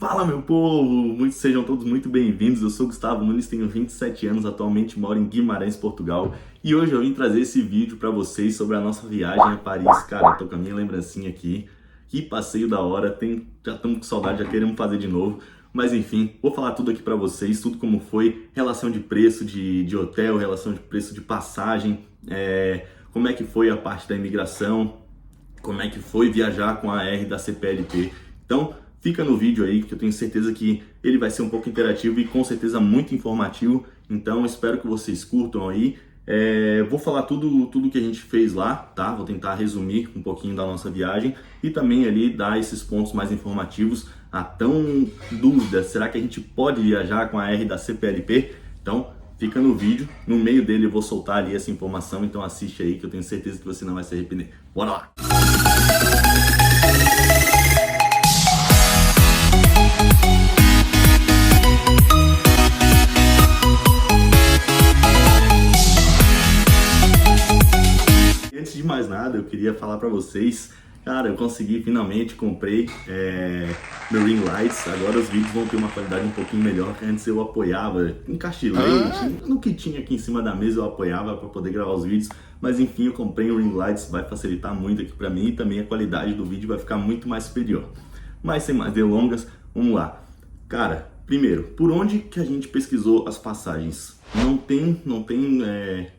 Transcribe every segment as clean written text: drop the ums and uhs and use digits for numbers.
Fala, meu povo! Sejam todos muito bem-vindos. Eu sou Gustavo Nunes, tenho 27 anos, atualmente moro em Guimarães, Portugal. E hoje eu vim trazer esse vídeo para vocês sobre a nossa viagem a Paris. Cara, eu tô com a minha lembrancinha aqui. Que passeio da hora, já estamos com saudade, já queremos fazer de novo. Mas enfim, vou falar tudo aqui para vocês, tudo como foi, relação de preço de hotel, relação de preço de passagem, como é que foi a parte da imigração, como é que foi viajar com a R da CPLP. Então, fica no vídeo aí, que eu tenho certeza que ele vai ser um pouco interativo e com certeza muito informativo. Então, espero que vocês curtam aí. Vou falar tudo que a gente fez lá, tá? Vou tentar resumir um pouquinho da nossa viagem e também ali dar esses pontos mais informativos. A tão dúvida, será que a gente pode viajar com a R da CPLP? Então, fica no vídeo. No meio dele eu vou soltar ali essa informação, então assiste aí que eu tenho certeza que você não vai se arrepender. Bora lá! Antes de mais nada, eu queria falar pra vocês, cara, eu consegui, finalmente, comprei meu ring lights. Agora os vídeos vão ter uma qualidade um pouquinho melhor. Antes eu apoiava em caixilete, no que tinha aqui em cima da mesa eu apoiava para poder gravar os vídeos. Mas enfim, eu comprei um ring lights, vai facilitar muito aqui pra mim e também a qualidade do vídeo vai ficar muito mais superior. Mas sem mais delongas, vamos lá. Cara, primeiro, por onde que a gente pesquisou as passagens? Não tem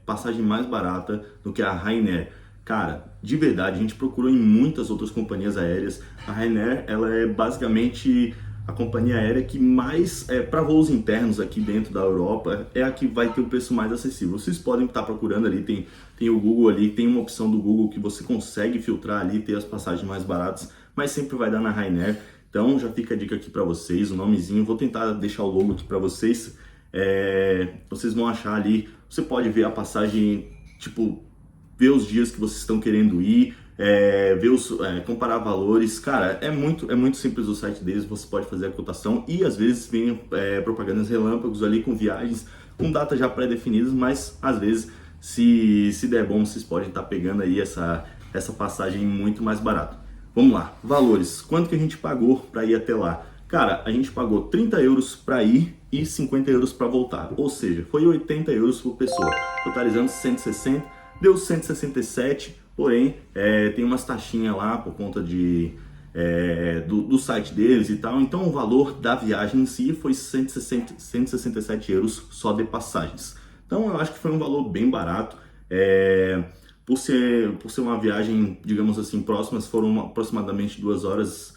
passagem mais barata do que a Ryanair. Cara, de verdade, a gente procurou em muitas outras companhias aéreas. A Ryanair, ela é basicamente a companhia aérea que mais, para voos internos aqui dentro da Europa, é a que vai ter o preço mais acessível. Vocês podem estar procurando ali, tem o Google ali, tem uma opção do Google que você consegue filtrar ali, ter as passagens mais baratas, mas sempre vai dar na Ryanair. Então já fica a dica aqui para vocês, o nomezinho, vou tentar deixar o logo aqui para vocês. Vocês vão achar ali, você pode ver a passagem, tipo, ver os dias que vocês estão querendo ir, comparar valores. Cara, é muito simples o site deles, você pode fazer a cotação e às vezes vem propagandas relâmpagos ali com viagens, com datas já pré-definidas, mas às vezes, se der bom, vocês podem estar pegando aí essa passagem muito mais barata. Vamos lá, valores. Quanto que a gente pagou para ir até lá? Cara, a gente pagou 30 euros para ir e 50 euros para voltar. Ou seja, foi 80 euros por pessoa, totalizando 160, deu 167, porém tem umas taxinhas lá por conta do site deles e tal. Então o valor da viagem em si foi 167 euros só de passagens. Então eu acho que foi um valor bem barato. Por ser uma viagem, digamos assim, próximas, foram aproximadamente 2 horas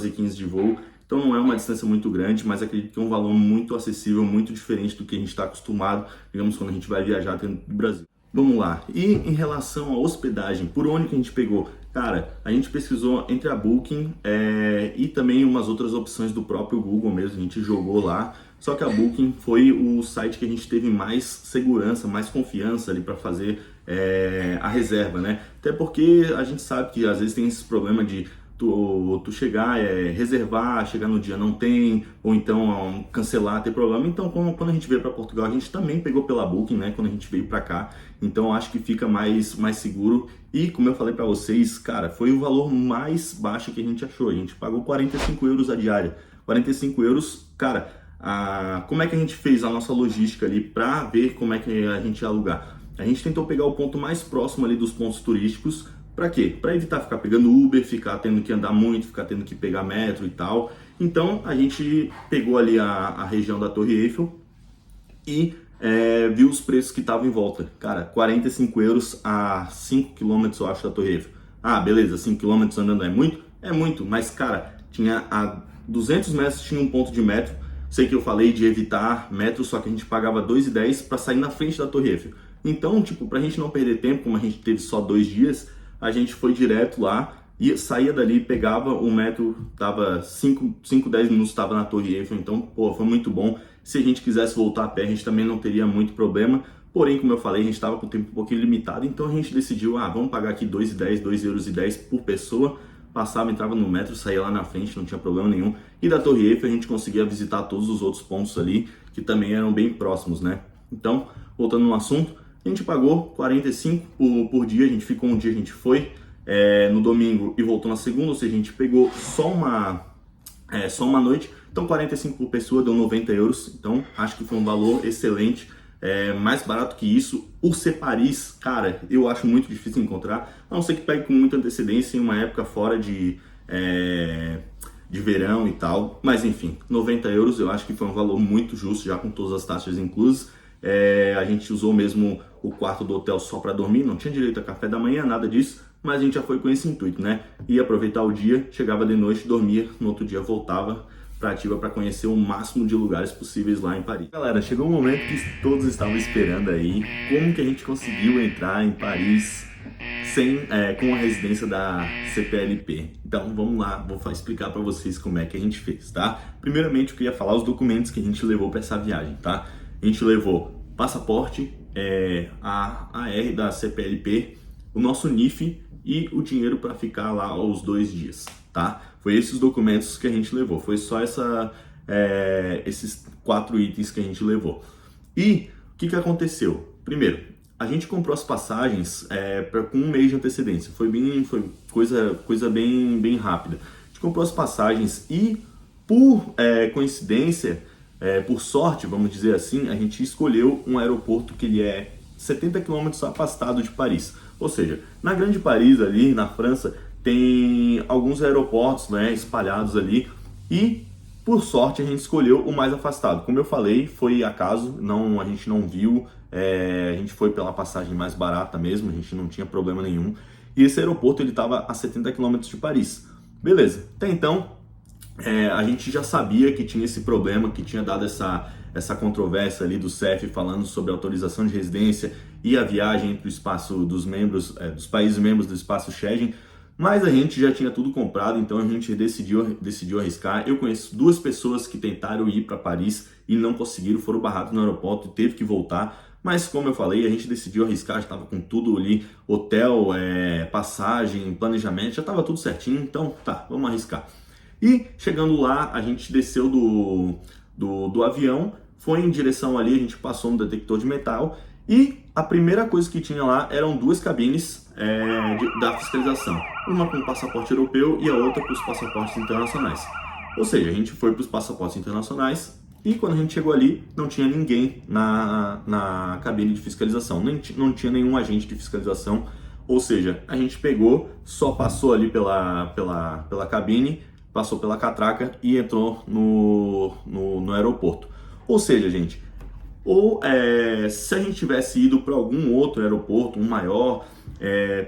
e 15 de voo. Então não é uma distância muito grande, mas acredito que é um valor muito acessível, muito diferente do que a gente está acostumado, digamos, quando a gente vai viajar dentro do Brasil. Vamos lá. E em relação à hospedagem, por onde que a gente pegou? Cara, a gente pesquisou entre a Booking e também umas outras opções do próprio Google mesmo, a gente jogou lá. Só que a Booking foi o site que a gente teve mais segurança, mais confiança ali para fazer a reserva, né? Até porque a gente sabe que às vezes tem esse problema de tu chegar, reservar, chegar no dia não tem, ou então cancelar, ter problema. Então, quando a gente veio para Portugal, a gente também pegou pela Booking, né? Quando a gente veio para cá, então acho que fica mais seguro. E como eu falei para vocês, cara, foi o valor mais baixo que a gente achou. A gente pagou 45 euros a diária. 45 euros, cara, como é que a gente fez a nossa logística ali para ver como é que a gente ia alugar? A gente tentou pegar o ponto mais próximo ali dos pontos turísticos. Para quê? Para evitar ficar pegando Uber, ficar tendo que andar muito, ficar tendo que pegar metro e tal. Então a gente pegou ali a região da Torre Eiffel e viu os preços que estavam em volta. Cara, 45 euros a 5 km, eu acho, da Torre Eiffel. Ah, beleza, 5 km andando é muito? É muito, mas cara, tinha a 200 metros tinha um ponto de metro. Sei que eu falei de evitar metro, só que a gente pagava 2,10 para sair na frente da Torre Eiffel. Então, tipo, pra gente não perder tempo, como a gente teve só 2 dias, a gente foi direto lá e saía dali, pegava o metro, tava 5, 10 minutos, estava na Torre Eiffel. Então, pô, foi muito bom. Se a gente quisesse voltar a pé, a gente também não teria muito problema. Porém, como eu falei, a gente estava com o tempo um pouquinho limitado, então a gente decidiu, vamos pagar aqui 2,10 euros por pessoa. Passava, entrava no metro, saía lá na frente, não tinha problema nenhum. E da Torre Eiffel a gente conseguia visitar todos os outros pontos ali, que também eram bem próximos, né? Então, voltando no assunto, a gente pagou 45 por dia, a gente ficou um dia, a gente foi no domingo e voltou na segunda, ou seja, a gente pegou só só uma noite, então 45 por pessoa deu 90 euros, então acho que foi um valor excelente, mais barato que isso. Por ser Paris, cara, eu acho muito difícil encontrar, a não ser que pegue com muita antecedência em uma época fora de verão e tal, mas enfim, 90 euros eu acho que foi um valor muito justo, já com todas as taxas inclusas. A gente usou mesmo o quarto do hotel só para dormir, não tinha direito a café da manhã, nada disso, mas a gente já foi com esse intuito, né? Ia aproveitar o dia, chegava de noite, dormia, no outro dia voltava para Ativa para conhecer o máximo de lugares possíveis lá em Paris. Galera, chegou um momento que todos estavam esperando aí, como que a gente conseguiu entrar em Paris com a residência da CPLP. Então vamos lá, vou explicar para vocês como é que a gente fez, tá? Primeiramente eu queria falar os documentos que a gente levou para essa viagem, tá? A gente levou passaporte, a AR da CPLP, o nosso NIF e o dinheiro para ficar lá os 2 dias, tá? Foi esses documentos que a gente levou, foi só esses 4 itens que a gente levou. E o que aconteceu? Primeiro, a gente comprou as passagens com 1 mês de antecedência, foi coisa bem rápida. A gente comprou as passagens e, por coincidência, por sorte, vamos dizer assim, a gente escolheu um aeroporto que ele é 70 quilômetros afastado de Paris. Ou seja, na Grande Paris, ali na França, tem alguns aeroportos, né, espalhados ali, e por sorte a gente escolheu o mais afastado. Como eu falei, foi acaso, a gente não viu, a gente foi pela passagem mais barata mesmo, a gente não tinha problema nenhum. E esse aeroporto ele estava a 70 quilômetros de Paris. Beleza, até então a gente já sabia que tinha esse problema, que tinha dado essa controvérsia ali do CEF falando sobre a autorização de residência e a viagem entre o espaço dos países membros do espaço Schengen, mas a gente já tinha tudo comprado, então a gente decidiu arriscar. Eu conheço 2 pessoas que tentaram ir para Paris e não conseguiram, foram barrados no aeroporto e teve que voltar, mas como eu falei, a gente decidiu arriscar, já estava com tudo ali, hotel, passagem, planejamento, já estava tudo certinho, então tá, vamos arriscar. E chegando lá, a gente desceu do avião, foi em direção ali, a gente passou no detector de metal e a primeira coisa que tinha lá eram 2 cabines da fiscalização. Uma com passaporte europeu e a outra para os passaportes internacionais. Ou seja, a gente foi para os passaportes internacionais e quando a gente chegou ali, não tinha ninguém na cabine de fiscalização, não tinha nenhum agente de fiscalização. Ou seja, a gente só passou ali pela cabine, passou pela catraca e entrou no aeroporto. Ou seja, gente, se a gente tivesse ido para algum outro aeroporto, um maior,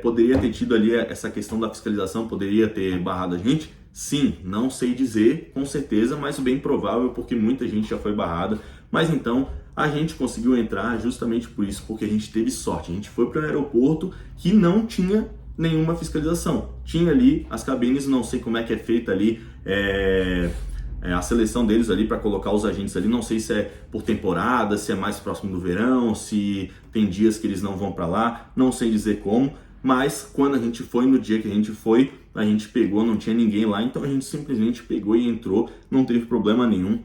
poderia ter tido ali essa questão da fiscalização, poderia ter barrado a gente? Sim, não sei dizer com certeza, mas bem provável porque muita gente já foi barrada. Mas então a gente conseguiu entrar justamente por isso, porque a gente teve sorte. A gente foi para um aeroporto que não tinha nenhuma fiscalização. Tinha ali as cabines, não sei como é que é feita ali a seleção deles ali para colocar os agentes ali, não sei se é por temporada, se é mais próximo do verão, se tem dias que eles não vão para lá, não sei dizer como, mas quando a gente foi, no dia que a gente foi, a gente pegou, não tinha ninguém lá, então a gente simplesmente pegou e entrou, não teve problema nenhum.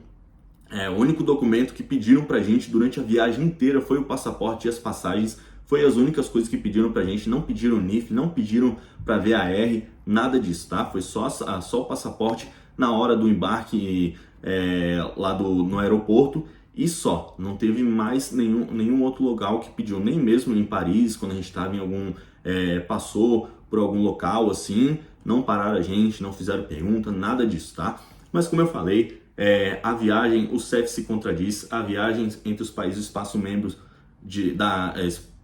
O único documento que pediram pra gente durante a viagem inteira foi o passaporte e as passagens. Foi as únicas coisas que pediram pra gente, não pediram NIF, não pediram pra VAR, nada disso, tá? Foi só o passaporte na hora do embarque lá no aeroporto e só. Não teve mais nenhum outro local que pediu, nem mesmo em Paris, quando a gente estava passou por algum local assim, não pararam a gente, não fizeram pergunta, nada disso, tá? Mas como eu falei, a viagem, o CEF se contradiz, a viagem entre os países do espaço membros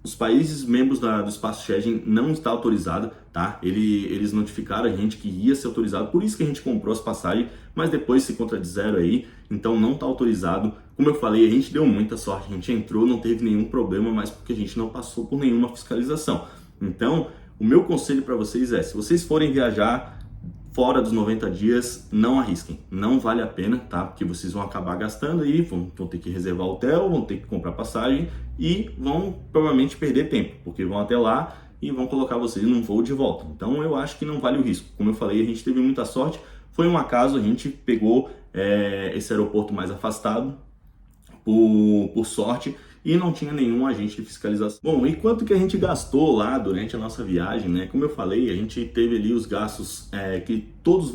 os países membros do espaço Schengen não está autorizada, tá? Eles notificaram a gente que ia ser autorizado, por isso que a gente comprou as passagens, mas depois se contradizeram aí, então não está autorizado. Como eu falei, a gente deu muita sorte, a gente entrou, não teve nenhum problema, mas porque a gente não passou por nenhuma fiscalização. Então, o meu conselho para vocês se vocês forem viajar fora dos 90 dias, não arrisquem, não vale a pena, tá? Porque vocês vão acabar gastando aí, vão ter que reservar hotel, vão ter que comprar passagem e vão provavelmente perder tempo, porque vão até lá e vão colocar vocês num voo de volta. Então eu acho que não vale o risco. Como eu falei, a gente teve muita sorte, foi um acaso, a gente pegou esse aeroporto mais afastado por sorte e não tinha nenhum agente de fiscalização. Bom, e quanto que a gente gastou lá durante a nossa viagem, né? Como eu falei, a gente teve ali os gastos que todos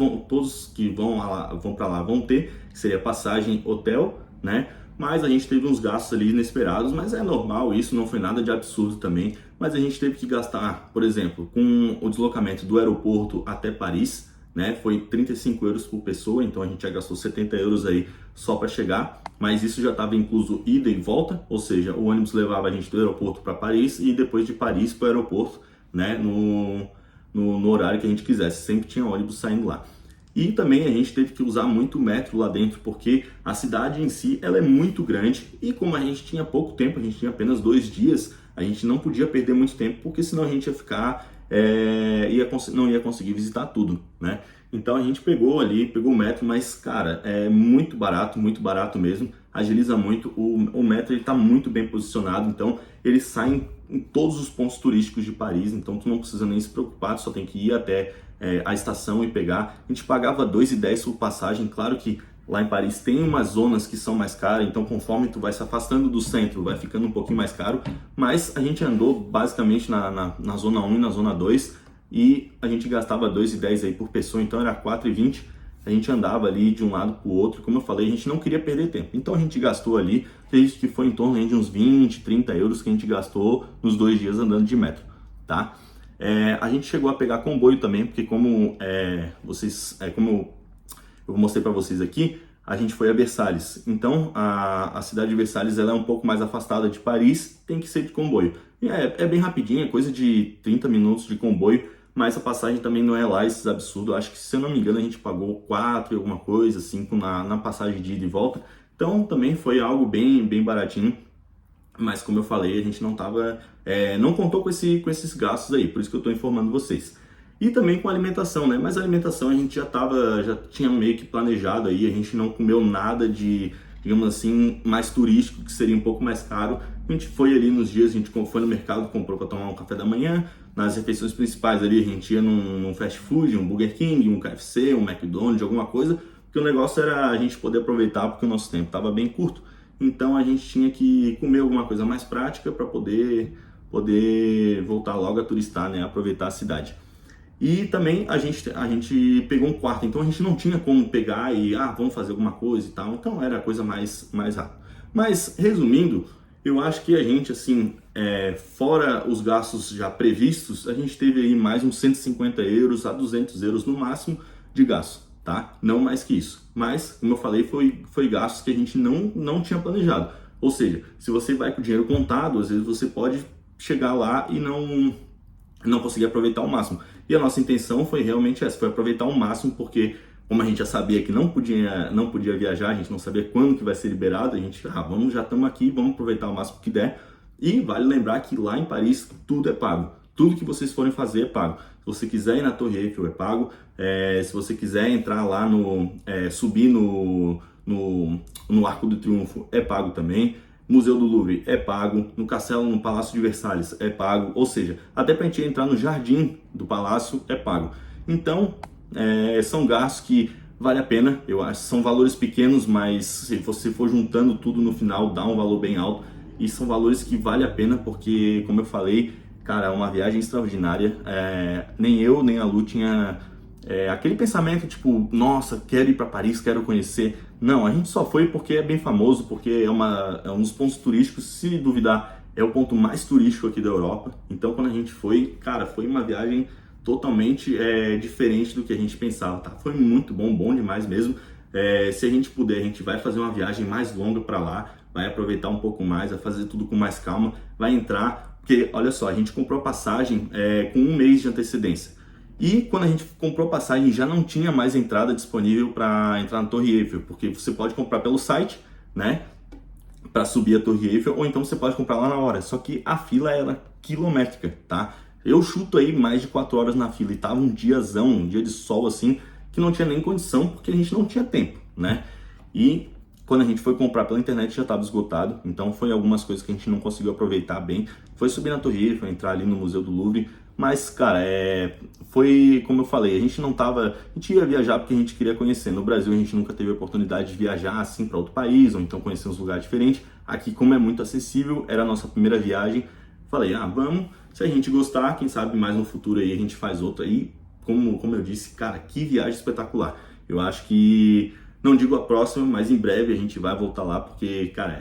que vão para lá vão ter, que seria passagem, hotel, né? Mas a gente teve uns gastos ali inesperados, mas é normal, isso não foi nada de absurdo também. Mas a gente teve que gastar, por exemplo, com o deslocamento do aeroporto até Paris, né? Foi 35 euros por pessoa, então a gente já gastou 70 euros aí só para chegar. Mas isso já estava incluso ida e volta, ou seja, o ônibus levava a gente do aeroporto para Paris e depois de Paris para o aeroporto, né? No horário que a gente quisesse, sempre tinha ônibus saindo lá. E também a gente teve que usar muito o metro lá dentro, porque a cidade em si ela é muito grande e como a gente tinha pouco tempo, a gente tinha apenas 2 dias, a gente não podia perder muito tempo, porque senão a gente ia ficar, não ia conseguir visitar tudo, né? Então a gente pegou o metro, mas cara, é muito barato mesmo, agiliza muito, o metro ele tá muito bem posicionado, então ele sai em todos os pontos turísticos de Paris, então tu não precisa nem se preocupar, tu só tem que ir até a estação e pegar. A gente pagava 2,10 por passagem, claro que lá em Paris tem umas zonas que são mais caras, então conforme tu vai se afastando do centro, vai ficando um pouquinho mais caro, mas a gente andou basicamente na zona 1 e na zona 2 e a gente gastava 2,10 aí por pessoa, então era 4,20. A gente andava ali de um lado para o outro, como eu falei, a gente não queria perder tempo. Então a gente gastou ali, acredito que foi em torno de uns 20, 30 euros que a gente gastou nos 2 dias andando de metro, tá? A gente chegou a pegar comboio também, porque como eu mostrei para vocês aqui, a gente foi a Versalhes. Então a cidade de Versalhes ela é um pouco mais afastada de Paris, tem que ser de comboio. E é bem rapidinho, é coisa de 30 minutos de comboio, mas a passagem também não é lá esses absurdos. Acho que, se eu não me engano, a gente pagou 4 e alguma coisa, 5 na passagem de ida e volta. Então também foi algo bem baratinho. Mas como eu falei, a gente não contou com esses gastos aí, por isso que eu estou informando vocês. E também com a alimentação, né? Mas a alimentação a gente já tinha meio que planejado aí, a gente não comeu nada de, digamos assim, mais turístico, que seria um pouco mais caro. A gente foi ali nos dias, a gente foi no mercado, comprou para tomar um café da manhã. Nas refeições principais ali, a gente ia num fast food, um Burger King, um KFC, um McDonald's, alguma coisa, porque o negócio era a gente poder aproveitar, porque o nosso tempo estava bem curto. Então a gente tinha que comer alguma coisa mais prática para poder voltar logo a turistar, né? Aproveitar a cidade. E também a gente pegou um quarto, então a gente não tinha como pegar e vamos fazer alguma coisa e tal, então era a coisa mais rápida. Mas resumindo, eu acho que a gente, assim, fora os gastos já previstos, a gente teve aí mais uns 150 euros a 200 euros no máximo de gasto, tá? Não mais que isso. Mas, como eu falei, foi gastos que a gente não tinha planejado. Ou seja, se você vai com o dinheiro contado, às vezes você pode chegar lá e não conseguir aproveitar ao máximo. E a nossa intenção foi realmente essa, foi aproveitar ao máximo, porque como a gente já sabia que não podia viajar, a gente não sabia quando que vai ser liberado, a gente, já estamos aqui, vamos aproveitar o máximo que der. E vale lembrar que lá em Paris tudo é pago. Tudo que vocês forem fazer é pago. Se você quiser ir na Torre Eiffel é pago. Se você quiser entrar lá subir no Arco do Triunfo é pago também. Museu do Louvre é pago. No Palácio de Versalhes é pago. Ou seja, até para a gente entrar no jardim do palácio é pago. Então, são gastos que vale a pena. Eu acho que são valores pequenos, mas se você for juntando tudo no final, dá um valor bem alto. E são valores que vale a pena, porque, como eu falei, cara, é uma viagem extraordinária. Nem eu, nem a Lu tinha aquele pensamento tipo, nossa, quero ir para Paris, quero conhecer. Não, a gente só foi porque é bem famoso, porque é um dos pontos turísticos, se duvidar, é o ponto mais turístico aqui da Europa. Então, quando a gente foi, cara, foi uma viagem totalmente diferente do que a gente pensava, tá? Foi muito bom demais mesmo. Se a gente puder, a gente vai fazer uma viagem mais longa para lá, vai aproveitar um pouco mais, vai fazer tudo com mais calma, vai entrar, porque olha só, a gente comprou passagem com 1 mês de antecedência. E quando a gente comprou passagem já não tinha mais entrada disponível para entrar na Torre Eiffel, porque você pode comprar pelo site, né, para subir a Torre Eiffel, ou então você pode comprar lá na hora, só que a fila era quilométrica, tá? Eu chuto aí mais de 4 horas na fila e tava um dia de sol assim, que não tinha nem condição, porque a gente não tinha tempo, né? E quando a gente foi comprar pela internet já estava esgotado, então foi algumas coisas que a gente não conseguiu aproveitar bem. Foi subir na Torre Eiffel, entrar ali no Museu do Louvre, Mas, cara, foi como eu falei, a gente ia viajar porque a gente queria conhecer. No Brasil a gente nunca teve a oportunidade de viajar assim para outro país, ou então conhecer uns lugares diferentes. Aqui, como é muito acessível, era a nossa primeira viagem. Falei, vamos, se a gente gostar, quem sabe mais no futuro aí a gente faz outra aí. Como eu disse, cara, que viagem espetacular. Eu acho que, não digo a próxima, mas em breve a gente vai voltar lá, porque, cara,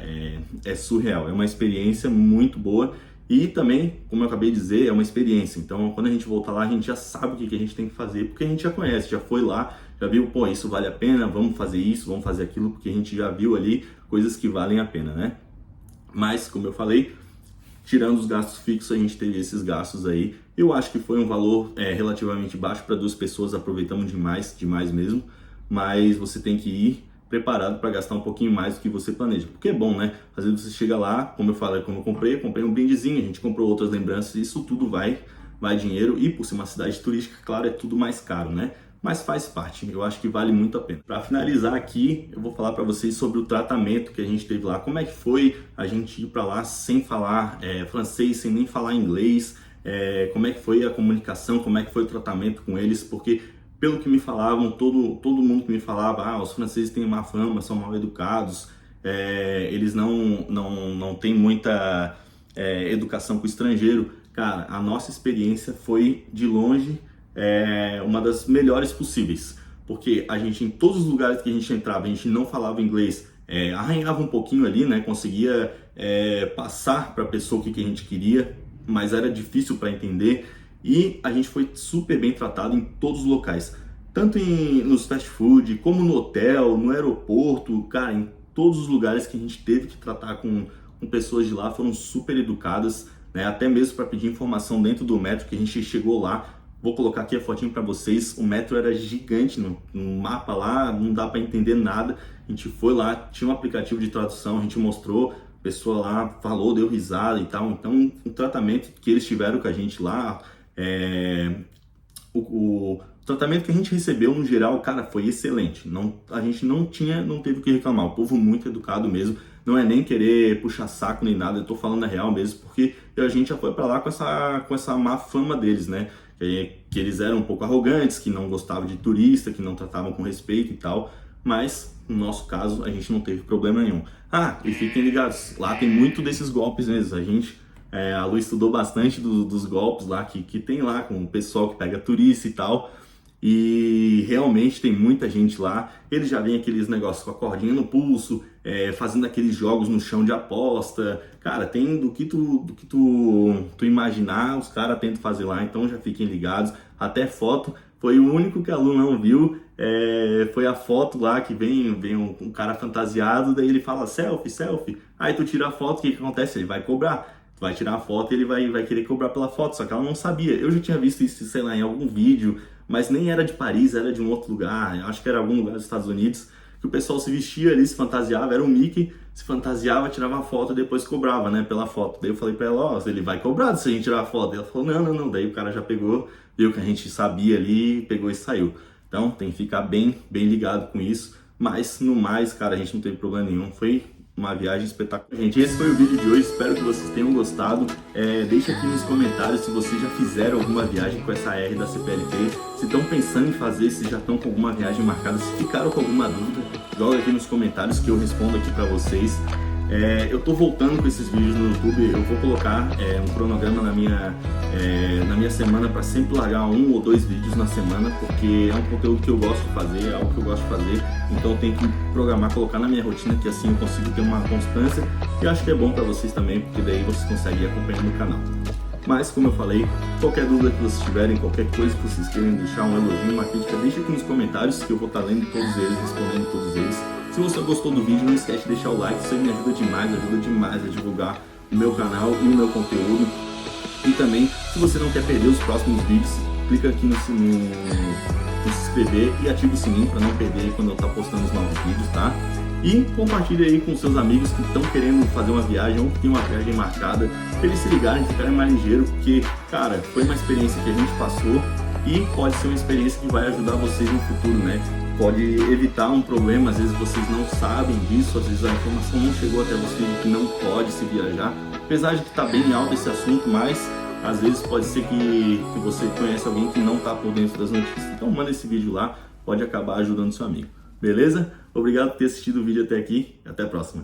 é surreal. É uma experiência muito boa e também, como eu acabei de dizer, é uma experiência. Então, quando a gente voltar lá, a gente já sabe o que a gente tem que fazer, porque a gente já conhece, já foi lá, já viu, pô, isso vale a pena, vamos fazer isso, vamos fazer aquilo, porque a gente já viu ali coisas que valem a pena, né? Mas, como eu falei, tirando os gastos fixos, a gente teve esses gastos aí. Eu acho que foi um valor relativamente baixo para 2 pessoas, aproveitamos demais mesmo. Mas você tem que ir preparado para gastar um pouquinho mais do que você planeja. Porque é bom, né? Às vezes você chega lá, como eu falei, como eu comprei um brindezinho, a gente comprou outras lembranças, isso tudo vai dinheiro. E por ser uma cidade turística, claro, é tudo mais caro, né? Mas faz parte, eu acho que vale muito a pena. Para finalizar aqui, eu vou falar para vocês sobre o tratamento que a gente teve lá. Como é que foi a gente ir para lá sem falar francês, sem nem falar inglês? Como é que foi a comunicação, como é que foi o tratamento com eles? Porque, pelo que me falavam, todo mundo que me falava, os franceses têm má fama, são mal educados, eles não têm muita educação com o estrangeiro. Cara, a nossa experiência foi, de longe, uma das melhores possíveis, porque a gente, em todos os lugares que a gente entrava, a gente não falava inglês, arranhava um pouquinho ali, né? Conseguia passar para a pessoa o que a gente queria, mas era difícil para entender. E a gente foi super bem tratado em todos os locais, tanto nos fast food, como no hotel, no aeroporto, cara, em todos os lugares que a gente teve que tratar com pessoas de lá, foram super educadas, né? Até mesmo para pedir informação dentro do metro, que a gente chegou lá. Vou colocar aqui a fotinho para vocês. O metro era gigante, no mapa lá não dá para entender nada. A gente foi lá, tinha um aplicativo de tradução, a gente mostrou, a pessoa lá falou, deu risada e tal. Então, o tratamento que eles tiveram com a gente lá, o tratamento que a gente recebeu no geral, cara, foi excelente. A gente não teve o que reclamar. O povo muito educado mesmo. Não é nem querer puxar saco nem nada. Eu tô falando a real mesmo, porque a gente já foi para lá com essa má fama deles, né? Que eles eram um pouco arrogantes, que não gostavam de turista, que não tratavam com respeito e tal, mas no nosso caso a gente não teve problema nenhum. E fiquem ligados, lá tem muito desses golpes mesmo. A Lu estudou bastante dos golpes lá que tem lá com o pessoal que pega turista e tal, e realmente tem muita gente lá. Eles já vêm aqueles negócios com a cordinha no pulso, fazendo aqueles jogos no chão de aposta. Cara, tem do que tu imaginar, os caras tentam fazer lá, então já fiquem ligados. Até foto, foi o único que a Lu não viu, foi a foto lá que vem um cara fantasiado, daí ele fala selfie, aí tu tira a foto, o que acontece? Ele vai cobrar. Tu vai tirar a foto e ele vai querer cobrar pela foto, só que ela não sabia. Eu já tinha visto isso, sei lá, em algum vídeo, mas nem era de Paris, era de um outro lugar, acho que era algum lugar dos Estados Unidos, que o pessoal se vestia ali, se fantasiava, era o Mickey, se fantasiava, tirava a foto e depois cobrava, né, pela foto. Daí eu falei pra ela, ele vai cobrar se a gente tirar a foto. E ela falou, não, daí o cara já pegou, viu que a gente sabia ali, pegou e saiu. Então tem que ficar bem ligado com isso, mas no mais, cara, a gente não teve problema nenhum, foi uma viagem espetacular. Gente, esse foi o vídeo de hoje, espero que vocês tenham gostado. Deixa aqui nos comentários se vocês já fizeram alguma viagem com essa R da CPLT, se estão pensando em fazer, se já estão com alguma viagem marcada, se ficaram com alguma dúvida, joga aqui nos comentários que eu respondo aqui pra vocês. Eu tô voltando com esses vídeos no YouTube, eu vou colocar um cronograma na minha semana para sempre largar 1 ou 2 vídeos na semana, porque é um conteúdo que eu gosto de fazer, é algo que eu gosto de fazer, então eu tenho que programar, colocar na minha rotina, que assim eu consigo ter uma constância, e acho que é bom para vocês também, porque daí vocês conseguem ir acompanhando o canal. Mas, como eu falei, qualquer dúvida que vocês tiverem, qualquer coisa que vocês queiram deixar, um elogio, uma crítica, deixa aqui nos comentários que eu vou estar lendo todos eles, respondendo todos eles. Se você gostou do vídeo, não esquece de deixar o like, isso aí me ajuda demais a divulgar o meu canal e o meu conteúdo. E também, se você não quer perder os próximos vídeos, clica aqui no se inscrever e ativa o sininho para não perder quando eu estar postando os novos vídeos, tá? E compartilha aí com seus amigos que estão querendo fazer uma viagem ou que tem uma viagem marcada, para eles se ligarem, ficarem mais ligeiros, porque, cara, foi uma experiência que a gente passou e pode ser uma experiência que vai ajudar vocês no futuro, né? Pode evitar um problema, às vezes vocês não sabem disso, às vezes a informação não chegou até vocês de que não pode se viajar, apesar de que está bem alto esse assunto, mas Às vezes pode ser que você conhece alguém que não está por dentro das notícias. Então manda esse vídeo lá, pode acabar ajudando seu amigo. Beleza? Obrigado por ter assistido o vídeo até aqui e até a próxima.